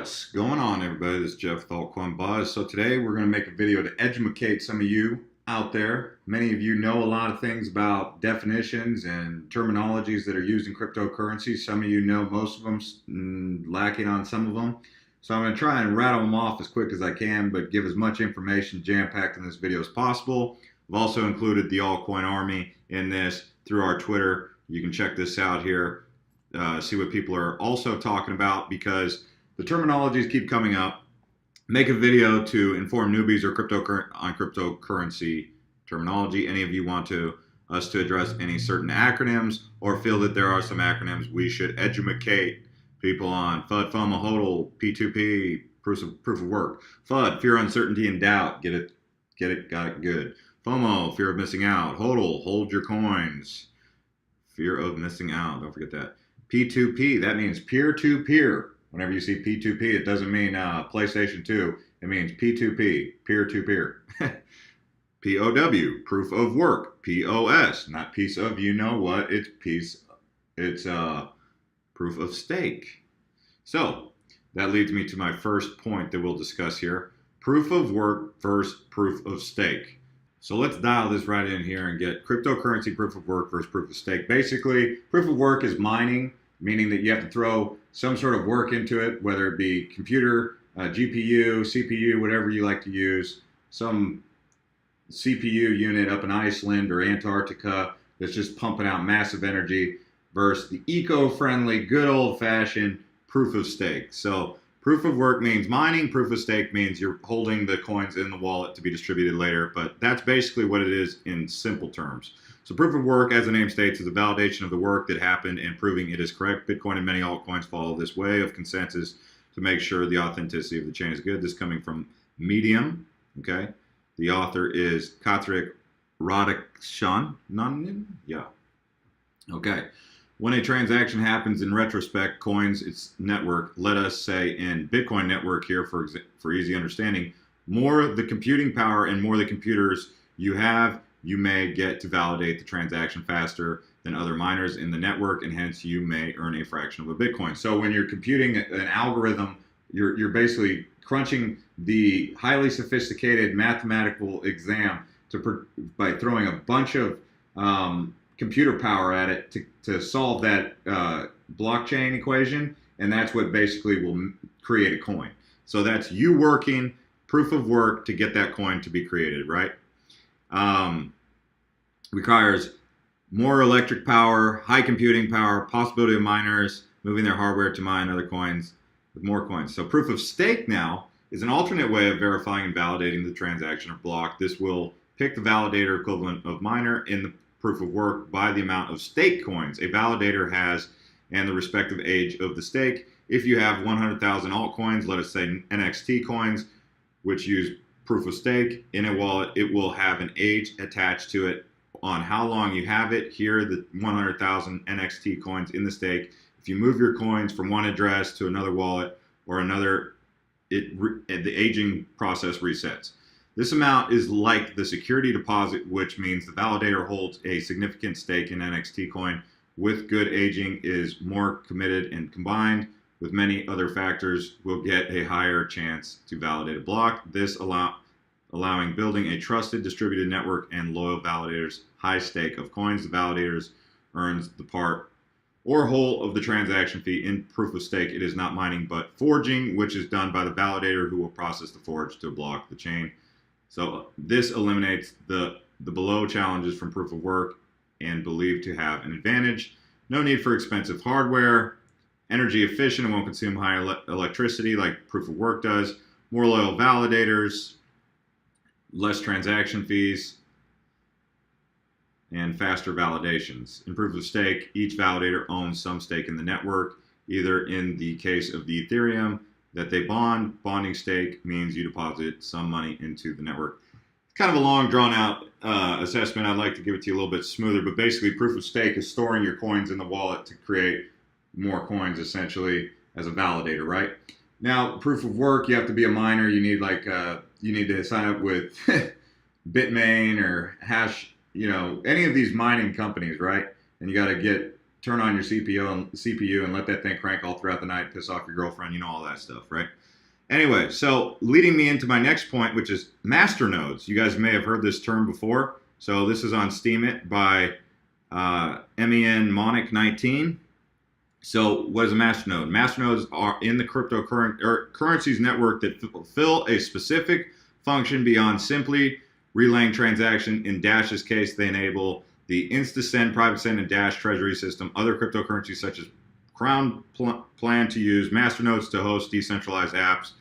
What's going on, everybody? This is Jeff with Altcoin Buzz. So today we're going to make a video to educate some of you out there. Many of you know a lot of things about definitions and terminologies that are used in cryptocurrency. Some of you know most of them, lacking on some of them. So I'm going to try and rattle them off as quick as I can, but give as much information jam-packed in this video as possible. I've also included the Altcoin Army in this through our Twitter. You can check this out here, see what people are also talking about, because the terminologies keep coming up. Make a video to inform newbies or on cryptocurrency terminology. Any of you want us to address any certain acronyms or feel that there are some acronyms we should educate people on? FUD, FOMO, HODL, P2P, proof of work. FUD, fear, uncertainty, and doubt. Get it, got it, good. FOMO, fear of missing out. HODL, hold your coins. Fear of missing out, don't forget that. P2P, that means peer-to-peer. Whenever you see P2P, it doesn't mean PlayStation 2. It means P2P, peer-to-peer. POW, proof of work. POS, not piece of you know what. It's proof of stake. So that leads me to my first point that we'll discuss here. Proof of work versus proof of stake. So let's dial this right in here and get cryptocurrency proof of work versus proof of stake. Basically, proof of work is mining, meaning that you have to throw some sort of work into it, whether it be computer, GPU, CPU, whatever you like to use, some CPU unit up in Iceland or Antarctica that's just pumping out massive energy, versus the eco-friendly, good old-fashioned proof of stake. So proof of work means mining, proof of stake means you're holding the coins in the wallet to be distributed later, but that's basically what it is in simple terms. So proof of work, as the name states, is a validation of the work that happened and proving it is correct. Bitcoin and many altcoins follow this way of consensus to make sure the authenticity of the chain is good. This is coming from Medium, okay? The author is Katrik Radhakrishnan. Yeah. Okay. When a transaction happens in retrospect, coins, its network, let us say in Bitcoin network here for easy understanding, more the computing power and more the computers you have, you may get to validate the transaction faster than other miners in the network, and hence you may earn a fraction of a Bitcoin. So when you're computing an algorithm, you're basically crunching the highly sophisticated mathematical exam by throwing a bunch of computer power at it to solve that blockchain equation, and that's what basically will create a coin. So that's you working, proof of work to get that coin to be created, right? Requires more electric power, high computing power, possibility of miners moving their hardware to mine other coins with more coins. So proof of stake now is an alternate way of verifying and validating the transaction or block. This will pick the validator equivalent of miner in the proof of work by the amount of stake coins a validator has and the respective age of the stake. If you have 100,000 altcoins, let us say NXT coins, which use proof of stake in a wallet, it will have an age attached to it on how long you have it. Here, the 100,000 NXT coins in the stake. If you move your coins from one address to another wallet or another, the aging process resets. This amount is like the security deposit, which means the validator holds a significant stake in NXT coin. With good aging is more committed, and combined with many other factors will get a higher chance to validate a block. This allowing building a trusted distributed network and loyal validators. High stake of coins, the validators earns the part or whole of the transaction fee. In proof of stake, it is not mining but forging, which is done by the validator who will process the forge to block the chain. So this eliminates the below challenges from proof of work and believed to have an advantage. No need for expensive hardware, energy efficient and won't consume high electricity like proof of work does. More loyal validators, less transaction fees, and faster validations. In proof of stake, each validator owns some stake in the network, either in the case of the Ethereum that they bond. Bonding stake means you deposit some money into the network. It's kind of a long, drawn-out assessment. I'd like to give it to you a little bit smoother, but basically proof of stake is storing your coins in the wallet to create more coins, essentially, as a validator, right? Now, proof of work, you have to be a miner. You need you need to sign up with Bitmain or Hash, any of these mining companies, right? And you got to get turn on your CPU and let that thing crank all throughout the night, piss off your girlfriend, you know, all that stuff, right? Anyway, so leading me into my next point, which is master nodes. You guys may have heard this term before. So this is on Steemit by MEN Monic 19. So what is a master node? Master nodes are in the cryptocurrencies network that fulfill a specific function beyond simply relaying transaction. In Dash's case, they enable the InstaSend, Private Send, and Dash treasury system. Other cryptocurrencies such as Crown plan to use master nodes to host decentralized apps.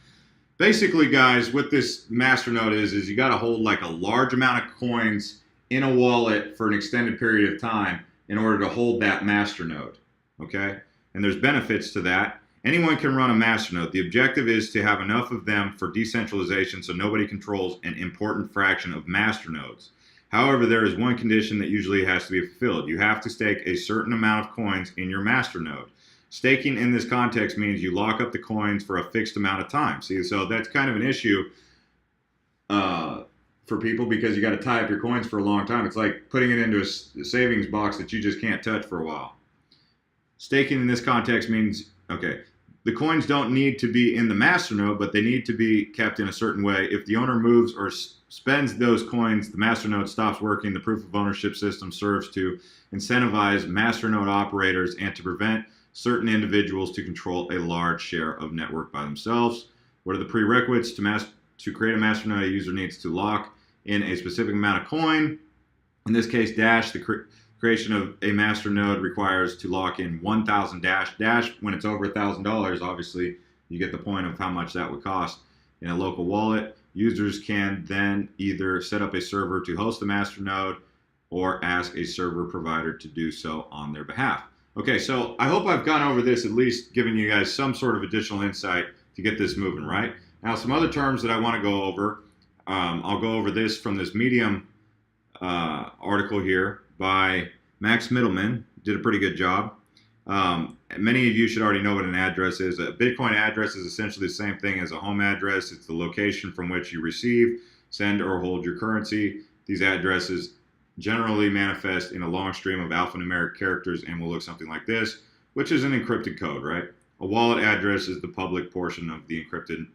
Basically, guys, what this master node is you got to hold like a large amount of coins in a wallet for an extended period of time in order to hold that master node, okay? And there's benefits to that. Anyone can run a master node. The objective is to have enough of them for decentralization so nobody controls an important fraction of master nodes. However, there is one condition that usually has to be fulfilled. You have to stake a certain amount of coins in your master node. Staking in this context means you lock up the coins for a fixed amount of time. See, so that's kind of an issue for people because you got to tie up your coins for a long time. It's like putting it into a savings box that you just can't touch for a while. Staking in this context means, okay, the coins don't need to be in the master node, but they need to be kept in a certain way. If the owner moves or spends those coins, the master node stops working. The proof of ownership system serves to incentivize master node operators and to prevent certain individuals to control a large share of network by themselves. What are the prerequisites to create a master node? A user needs to lock in a specific amount of coin. In this case, Dash, the creation of a master node requires to lock in 1,000 Dash. Dash, when it's over $1,000, obviously, you get the point of how much that would cost in a local wallet. Users can then either set up a server to host the master node or ask a server provider to do so on their behalf. Okay, so I hope I've gone over this, at least giving you guys some sort of additional insight to get this moving, right? Now, some other terms that I want to go over. I'll go over this from this Medium article here by Max Middleman. Did a pretty good job. Many of you should already know what an address is. A Bitcoin address is essentially the same thing as a home address. It's the location from which you receive, send, or hold your currency. These addresses generally manifest in a long stream of alphanumeric characters and will look something like this, which is an encrypted code, right? A wallet address is the public portion of the encrypted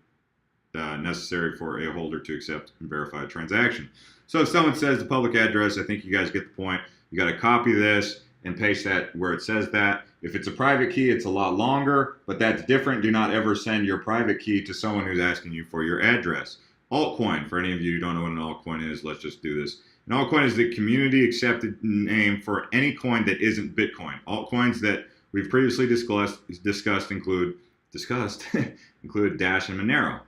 necessary for a holder to accept and verify a transaction. So if someone says the public address, I think you guys get the point. You got to copy this and paste that where it says that. If it's a private key, it's a lot longer, but that's different. Do not ever send your private key to someone who's asking you for your address. Altcoin, for any of you who don't know what an altcoin is, let's just do this. An altcoin is the community accepted name for any coin that isn't Bitcoin. Altcoins that we've previously discussed include Dash and Monero.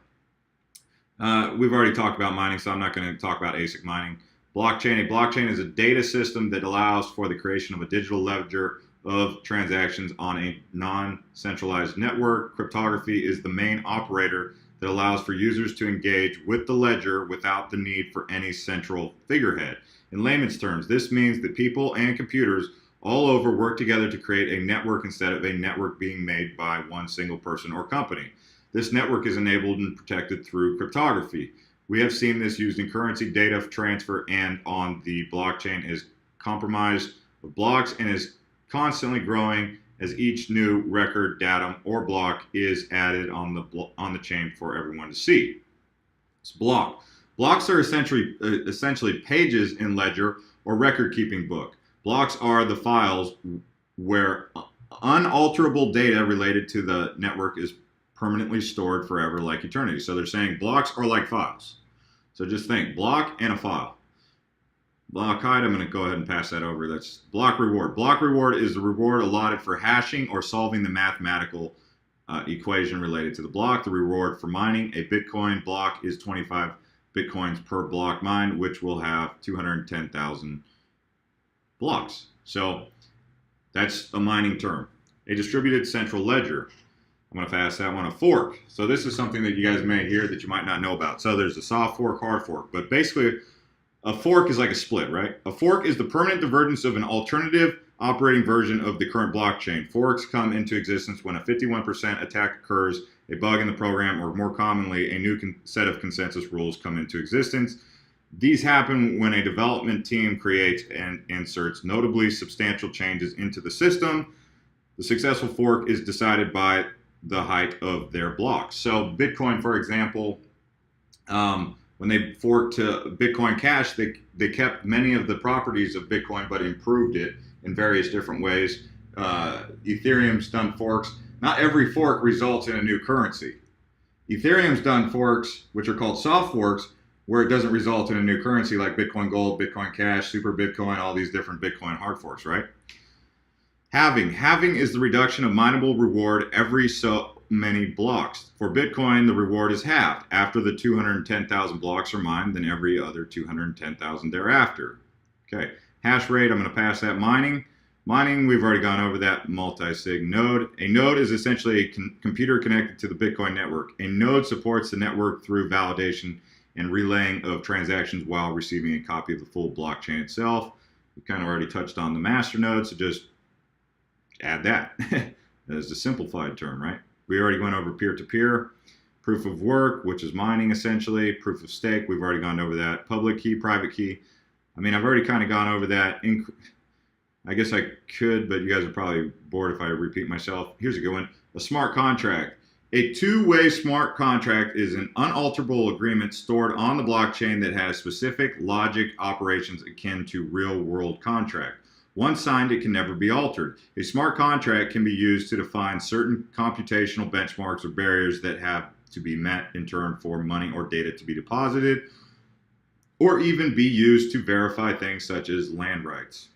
We've already talked about mining, so I'm not going to talk about ASIC mining. Blockchain. A blockchain is a data system that allows for the creation of a digital ledger of transactions on a non-centralized network. Cryptography is the main operator that allows for users to engage with the ledger without the need for any central figurehead. In layman's terms, this means that people and computers all over work together to create a network instead of a network being made by one single person or company. This network is enabled and protected through cryptography. We have seen this used in currency data transfer and on the blockchain is compromised of blocks and is constantly growing as each new record, datum, or block is added on the chain for everyone to see. It's block. Blocks are essentially pages in ledger or record-keeping book. Blocks are the files where unalterable data related to the network is permanently stored forever like eternity. So they're saying blocks are like files. So just think, block and a file. Block height, I'm going to go ahead and pass that over. That's block reward. Block reward is the reward allotted for hashing or solving the mathematical equation related to the block. The reward for mining a Bitcoin block is 25 Bitcoins per block mined, which will have 210,000 blocks. So that's a mining term. A distributed central ledger. I'm going to pass that one. A fork. So this is something that you guys may hear that you might not know about. So there's a soft fork, hard fork. But basically, a fork is like a split, right? A fork is the permanent divergence of an alternative operating version of the current blockchain. Forks come into existence when a 51% attack occurs, a bug in the program, or more commonly, a new set of consensus rules come into existence. These happen when a development team creates and inserts notably substantial changes into the system. The successful fork is decided by the height of their blocks. So Bitcoin, for example, when they forked to Bitcoin Cash, they kept many of the properties of Bitcoin, but improved it in various different ways. Ethereum's done forks. Not every fork results in a new currency. Ethereum's done forks, which are called soft forks, where it doesn't result in a new currency like Bitcoin Gold, Bitcoin Cash, Super Bitcoin, all these different Bitcoin hard forks, right? Halving is the reduction of mineable reward every so many blocks. For Bitcoin, the reward is halved. After the 210,000 blocks are mined, then every other 210,000 thereafter. Okay, hash rate, I'm going to pass that. Mining, we've already gone over that. Multi-sig node. A node is essentially a computer connected to the Bitcoin network. A node supports the network through validation and relaying of transactions while receiving a copy of the full blockchain itself. We kind of already touched on the master node, so just add that as the simplified term, right? We already went over peer-to-peer. Proof of work, which is mining essentially. Proof of stake, we've already gone over that. Public key, private key. I mean, I've already kind of gone over that. I guess I could, but you guys are probably bored if I repeat myself. Here's a good one. A smart contract. A two-way smart contract is an unalterable agreement stored on the blockchain that has specific logic operations akin to real-world contract. Once signed, it can never be altered. A smart contract can be used to define certain computational benchmarks or barriers that have to be met in turn for money or data to be deposited, or even be used to verify things such as land rights.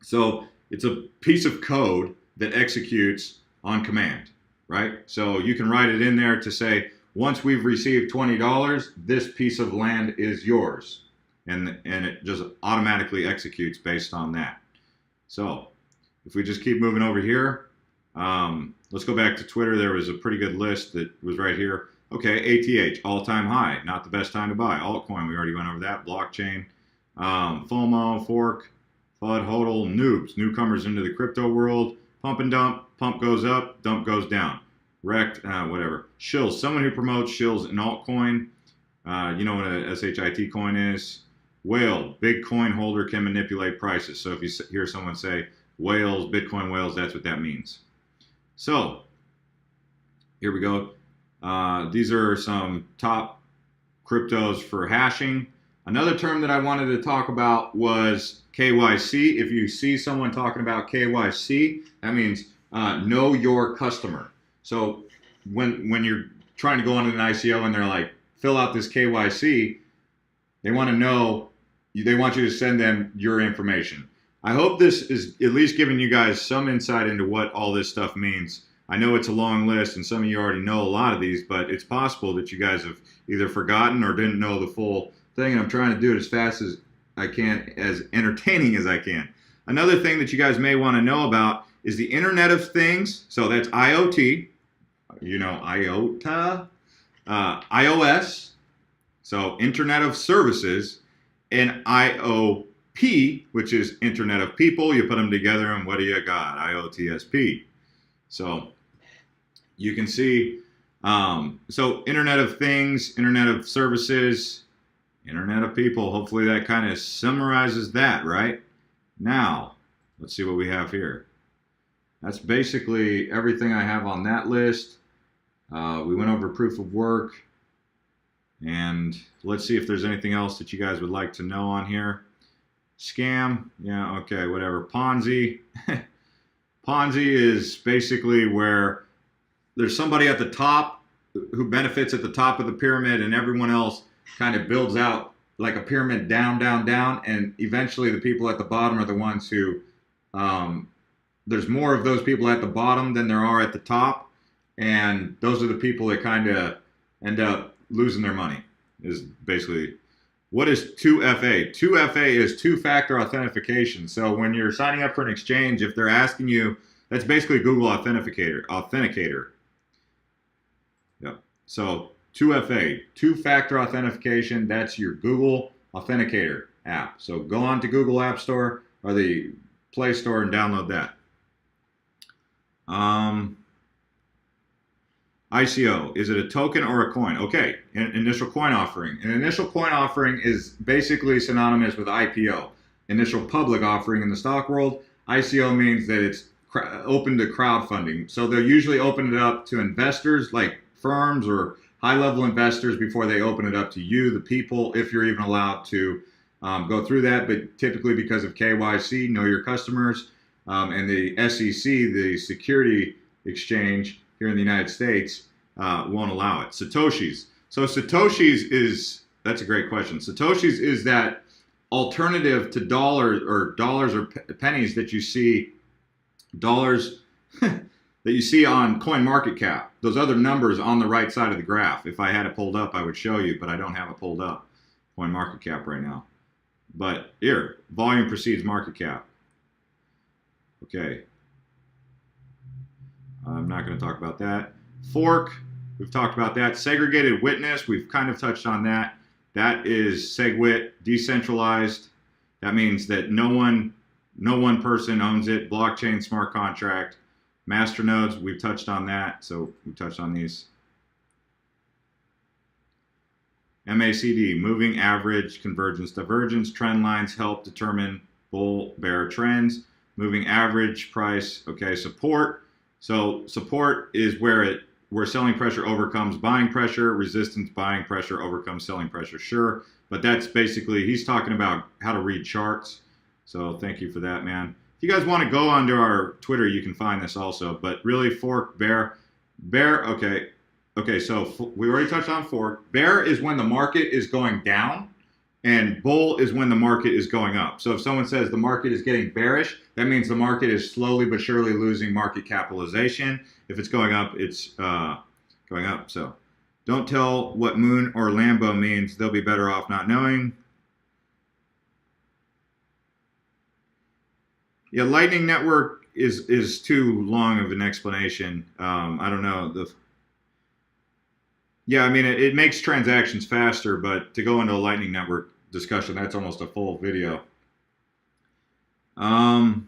So it's a piece of code that executes on command, right? So you can write it in there to say, once we've received $20, this piece of land is yours. And it just automatically executes based on that. So if we just keep moving over here, let's go back to Twitter. There was a pretty good list that was right here. Okay, ATH, all-time high, not the best time to buy. Altcoin, we already went over that. Blockchain, FOMO, fork, FUD, HODL, noobs, newcomers into the crypto world. Pump and dump, pump goes up, dump goes down. Wrecked, whatever. Shills, someone who promotes shills in altcoin. You know what a SHIT coin is. Whale, big coin holder can manipulate prices. So if you hear someone say whales, Bitcoin whales, that's what that means. So here we go. These are some top cryptos for hashing. Another term that I wanted to talk about was KYC. If you see someone talking about KYC, that means know your customer. So when you're trying to go on an ICO and they're like, fill out this KYC, they want to know, they want you to send them your information. I hope this is at least giving you guys some insight into what all this stuff means. I know it's a long list and some of you already know a lot of these, but it's possible that you guys have either forgotten or didn't know the full thing, and I'm trying to do it as fast as I can, as entertaining as I can. Another thing that you guys may want to know about is the Internet of Things. So that's IoT, you know, IOTA, iOS, so Internet of Services, and IOP, which is Internet of People. You put them together and what do you got? IOTSP. So you can see, so Internet of Things, Internet of Services, Internet of People. Hopefully that kind of summarizes that, right? Now, let's see what we have here. That's basically everything I have on that list. We went over proof of work. And let's see if there's anything else that you guys would like to know on here. Scam, yeah, okay, whatever. Ponzi. Ponzi is basically where there's somebody at the top who benefits at the top of the pyramid and everyone else kind of builds out like a pyramid down, down, down. And eventually the people at the bottom are the ones who, there's more of those people at the bottom than there are at the top. And those are the people that kind of end up losing their money, is basically. What is 2FA? 2FA is two-factor authentication. So when you're signing up for an exchange, if they're asking you, that's basically Google Authenticator. Yep. So 2FA, two-factor authentication, that's your Google Authenticator app. So go on to Google App Store or the Play Store and download that. ICO, is it a token or a coin? Okay, an initial coin offering. An initial coin offering is basically synonymous with IPO, initial public offering in the stock world. ICO means that it's open to crowdfunding. So they'll usually open it up to investors like firms or high-level investors before they open it up to you, the people, if you're even allowed to go through that. But typically because of KYC, know your customers, and the SEC, the Security Exchange here in the United States, won't allow it. Satoshis. So Satoshis that's a great question. Satoshis is that alternative to dollars or pennies that you see, dollars that you see on coin market cap, those other numbers on the right side of the graph. If I had it pulled up, I would show you, but I don't have it pulled up, coin market cap right now. But here, volume precedes market cap. Okay. I'm not going to talk about that. Fork, we've talked about that. Segregated witness, we've kind of touched on that. That is SegWit, decentralized. That means that no one person owns it. Blockchain, smart contract, masternodes, we've touched on that. So we've touched on these. MACD, moving average, convergence, divergence, trend lines help determine bull, bear trends. Moving average price, okay, support. So support is where selling pressure overcomes buying pressure, resistance, buying pressure overcomes selling pressure, sure. But that's basically, he's talking about how to read charts. So thank you for that, man. If you guys want to go onto our Twitter, you can find this also. But really, fork, bear, okay. Okay, so we already touched on fork. Bear is when the market is going down, and bull is when the market is going up. So if someone says the market is getting bearish, that means the market is slowly but surely losing market capitalization. If it's going up, it's going up. So don't tell what Moon or Lambo means. They'll be better off not knowing. Yeah, Lightning Network is too long of an explanation. I don't know. Yeah, I mean, it makes transactions faster, but to go into a Lightning Network discussion, that's almost a full video. Blockchain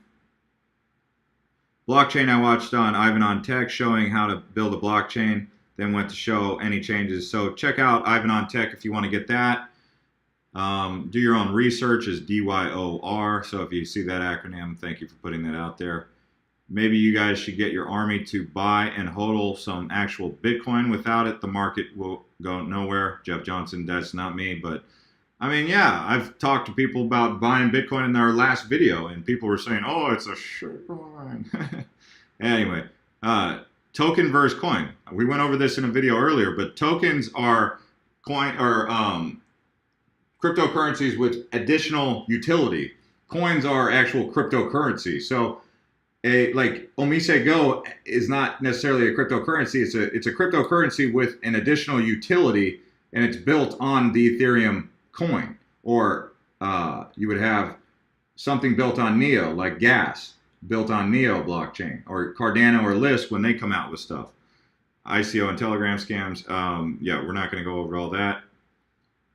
I watched on Ivan on Tech showing how to build a blockchain, then went to show any changes. So check out Ivan on Tech if you want to get that. Do your own research is DYOR. So if you see that acronym, thank you for putting that out there. Maybe you guys should get your army to buy and hodl some actual Bitcoin. Without it, the market will go nowhere. Jeff Johnson, that's not me. But, I mean, yeah, I've talked to people about buying Bitcoin in their last video, and people were saying, oh, it's a shitcoin. Anyway, token versus coin. We went over this in a video earlier, but tokens are coin or cryptocurrencies with additional utility. Coins are actual cryptocurrency. So, like Omise Go is not necessarily a cryptocurrency. It's a cryptocurrency with an additional utility, and it's built on the Ethereum coin. Or you would have something built on Neo, like gas, built on Neo blockchain, or Cardano or Lisp when they come out with stuff. ICO and Telegram scams. Yeah, we're not going to go over all that.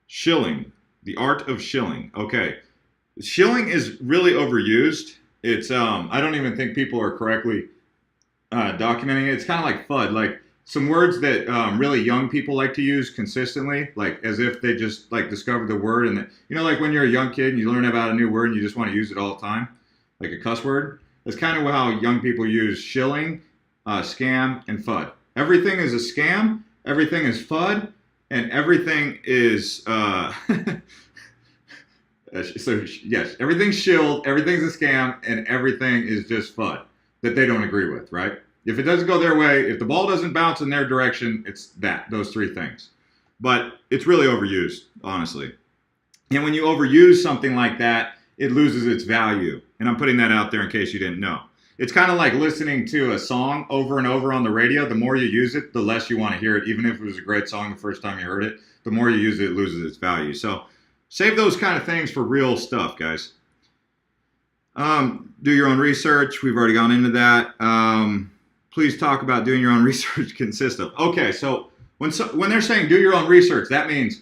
Shilling, the art of shilling. Okay, shilling is really overused. It's I don't even think people are correctly documenting it. It's kind of like FUD, like some words that really young people like to use consistently, like as if they just like discovered the word. And you know, like when you're a young kid and you learn about a new word and you just want to use it all the time, like a cuss word. That's kind of how young people use shilling, scam, and FUD. Everything is a scam, everything is FUD, and everything is so yes, everything's shilled, everything's a scam, and everything is just FUD that they don't agree with, right? If it doesn't go their way, if the ball doesn't bounce in their direction, it's those three things. But it's really overused, honestly. And when you overuse something like that, it loses its value. And I'm putting that out there in case you didn't know. It's kind of like listening to a song over and over on the radio. The more you use it, the less you want to hear it. Even if it was a great song the first time you heard it, the more you use it, it loses its value. So save those kind of things for real stuff, guys. Do your own research. We've already gone into that. Please talk about doing your own research consists of. Okay, so when they're saying do your own research, that means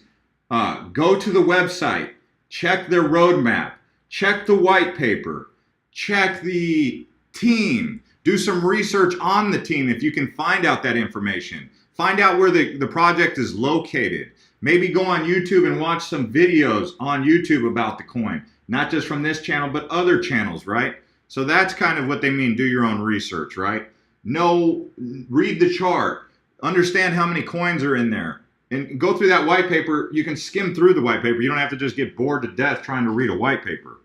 go to the website, check their roadmap, check the white paper, check the team, do some research on the team if you can find out that information. Find out where the project is located. Maybe go on YouTube and watch some videos on YouTube about the coin. Not just from this channel, but other channels, right? So that's kind of what they mean, do your own research, right? Read the chart. Understand how many coins are in there. And go through that white paper. You can skim through the white paper. You don't have to just get bored to death trying to read a white paper.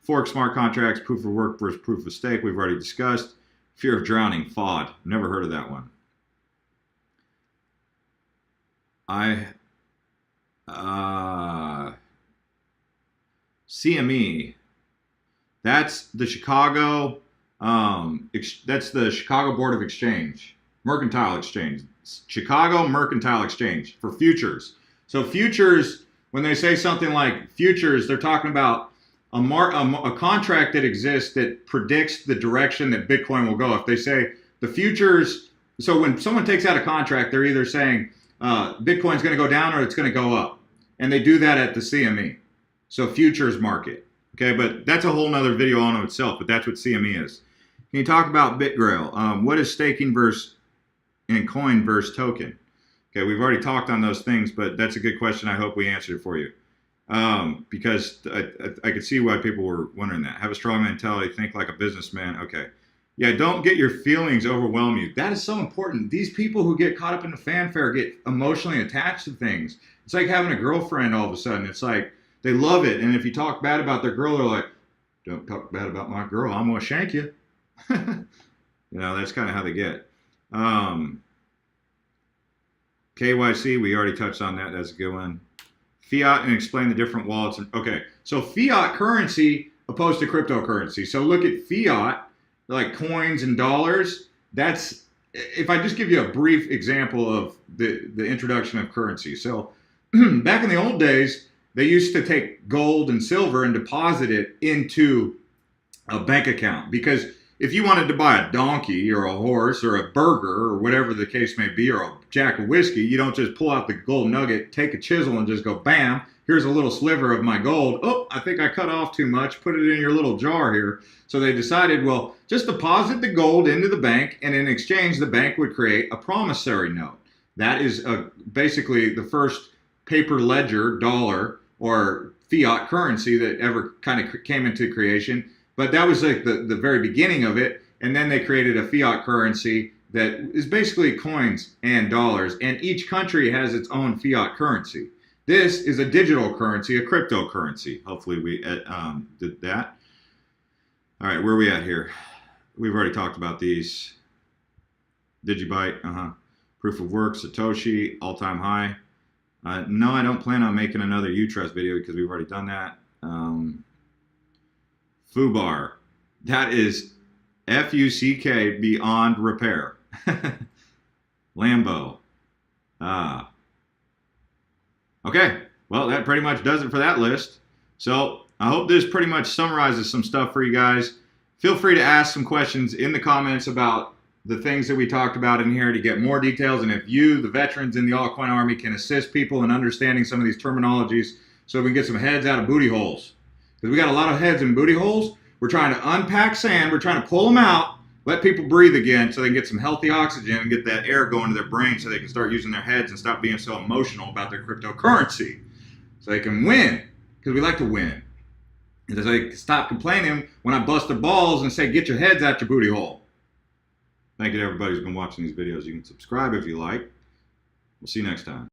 Fork smart contracts, proof of work versus proof of stake, we've already discussed. Fear of drowning, FOD. Never heard of that one. CME. That's the Chicago. That's the Chicago Board of Exchange, Mercantile Exchange. Chicago Mercantile Exchange for futures. So futures, when they say something like futures, they're talking about a contract that exists that predicts the direction that Bitcoin will go. If they say the futures, so when someone takes out a contract, they're either saying Bitcoin's going to go down or it's going to go up. And they do that at the CME. So futures market. Okay, but that's a whole nother video on itself, but that's what CME is. Can you talk about BitGrail? What is staking versus in coin versus token? Okay, we've already talked on those things, but that's a good question. I hope we answered it for you. Because I could see why people were wondering that. Have a strong mentality, think like a businessman. Okay. Yeah, don't get your feelings overwhelm you. That is so important. These people who get caught up in the fanfare get emotionally attached to things. It's like having a girlfriend all of a sudden. It's like they love it. And if you talk bad about their girl, they're like, don't talk bad about my girl. I'm going to shank you. You know, that's kind of how they get. KYC, we already touched on that. That's a good one. Fiat, and explain the different wallets. Okay, so fiat currency opposed to cryptocurrency. So look at fiat, like coins and dollars. That's, if I just give you a brief example of the introduction of currency. So back in the old days, they used to take gold and silver and deposit it into a bank account, because if you wanted to buy a donkey or a horse or a burger or whatever the case may be, or a jack of whiskey, you don't just pull out the gold nugget, take a chisel and just go, bam, here's a little sliver of my gold. Oh, I think I cut off too much. Put it in your little jar here. So they decided, well, just deposit the gold into the bank, and in exchange, the bank would create a promissory note. That is basically the first paper ledger dollar or fiat currency that ever kind of came into creation. But that was like the very beginning of it. And then they created a fiat currency that is basically coins and dollars. And each country has its own fiat currency. This is a digital currency, a cryptocurrency. Hopefully we did that. All right, where are we at here? We've already talked about these. Digibyte, proof of work, Satoshi, all-time high. No, I don't plan on making another Utrust video because we've already done that. FUBAR, that is F-U-C-K, beyond repair. Lambo. Okay, well, that pretty much does it for that list. So I hope this pretty much summarizes some stuff for you guys. Feel free to ask some questions in the comments about the things that we talked about in here to get more details. And if you, the veterans in the altcoin army, can assist people in understanding some of these terminologies so we can get some heads out of booty holes. Because we got a lot of heads in booty holes. We're trying to unpack sand. We're trying to pull them out, let people breathe again so they can get some healthy oxygen and get that air going to their brain so they can start using their heads and stop being so emotional about their cryptocurrency. So they can win, because we like to win. And so they can stop complaining when I bust their balls and say, get your heads out your booty hole. Thank you to everybody who's been watching these videos. You can subscribe if you like. We'll see you next time.